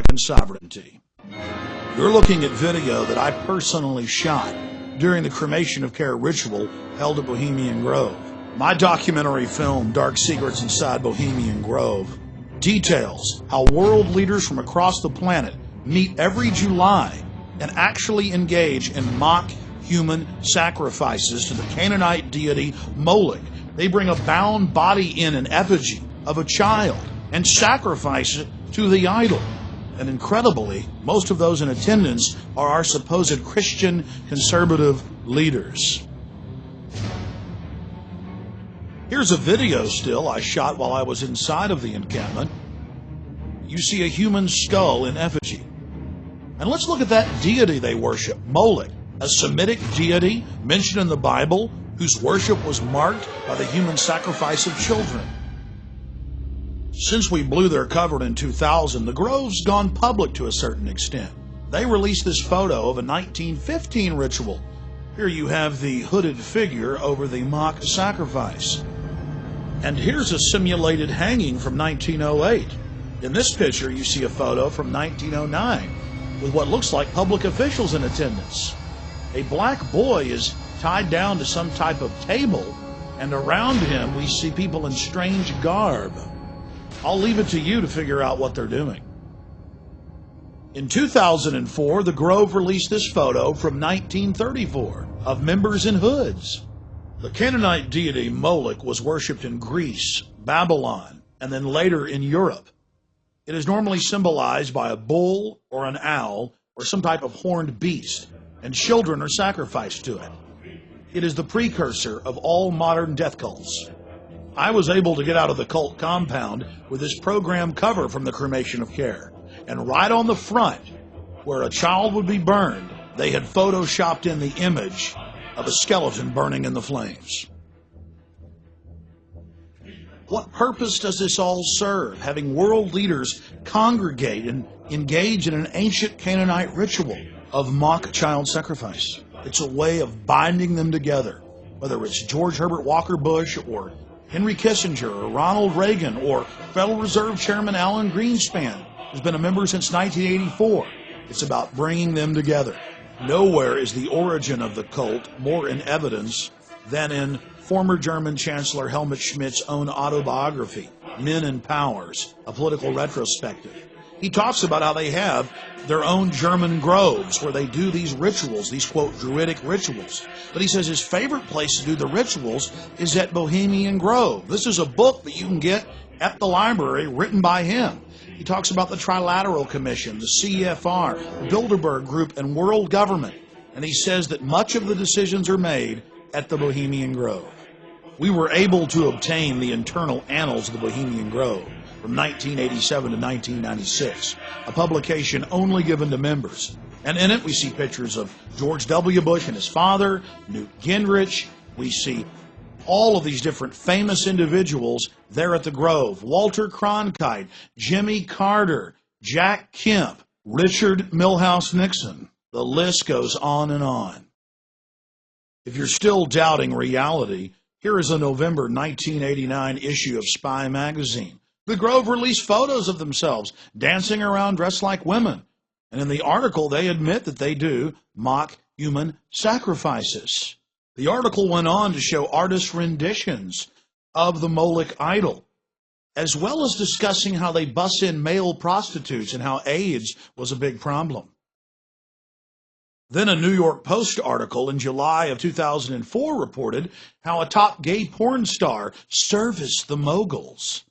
American sovereignty. You're looking at video that I personally shot during the Cremation of Care ritual held at Bohemian Grove. My documentary film, Dark Secrets Inside Bohemian Grove, details how world leaders from across the planet meet every July and actually engage in mock human sacrifices to the Canaanite deity Moloch. They bring a bound body in an effigy of a child and sacrifice it to the idol. And incredibly, most of those in attendance are our supposed Christian conservative leaders. Here's a video still I shot while I was inside of the encampment. You see a human skull in effigy. And let's look at that deity they worship, Moloch, a Semitic deity mentioned in the Bible whose worship was marked by the human sacrifice of children. Since we blew their cover in 2000, the Grove's gone public to a certain extent. They released this photo of a 1915 ritual. Here you have the hooded figure over the mock sacrifice. And here's a simulated hanging from 1908. In this picture, you see a photo from 1909 with what looks like public officials in attendance. A black boy is tied down to some type of table, and around him we see people in strange garb. I'll leave it to you to figure out what they're doing. In 2004, the Grove released this photo from 1934 of members in hoods. The Canaanite deity Moloch was worshipped in Greece, Babylon, and then later in Europe. It is normally symbolized by a bull or an owl or some type of horned beast, and children are sacrificed to it. It is the precursor of all modern death cults. I was able to get out of the cult compound with this program cover from the Cremation of Care, and right on the front, where a child would be burned, they had photoshopped in the image of a skeleton burning in the flames. What purpose does this all serve, having world leaders congregate and engage in an ancient Canaanite ritual of mock child sacrifice? It's a way of binding them together, whether it's George Herbert Walker Bush or Henry Kissinger or Ronald Reagan or Federal Reserve Chairman Alan Greenspan, who's been a member since 1984. It's about bringing them together. Nowhere is the origin of the cult more in evidence than in former German Chancellor Helmut Schmidt's own autobiography, Men and Powers, a political retrospective. He talks about how they have their own German groves where they do these rituals, these, quote, druidic rituals. But he says his favorite place to do the rituals is at Bohemian Grove. This is a book that you can get at the library written by him. He talks about the Trilateral Commission, the CFR, the Bilderberg Group, and world government. And he says that much of the decisions are made at the Bohemian Grove. We were able to obtain the internal annals of the Bohemian Grove from 1987 to 1996, a publication only given to members. And in it we see pictures of George W. Bush and his father, Newt Gingrich. We see all of these different famous individuals there at the Grove. Walter Cronkite, Jimmy Carter, Jack Kemp, Richard Milhouse Nixon. The list goes on and on. If you're still doubting reality, here is a November 1989 issue of Spy magazine. The Grove released photos of themselves dancing around dressed like women. And in the article, they admit that they do mock human sacrifices. The article went on to show artist renditions of the Moloch idol, as well as discussing how they bus in male prostitutes and how AIDS was a big problem. Then a New York Post article in July of 2004 reported how a top gay porn star serviced the moguls.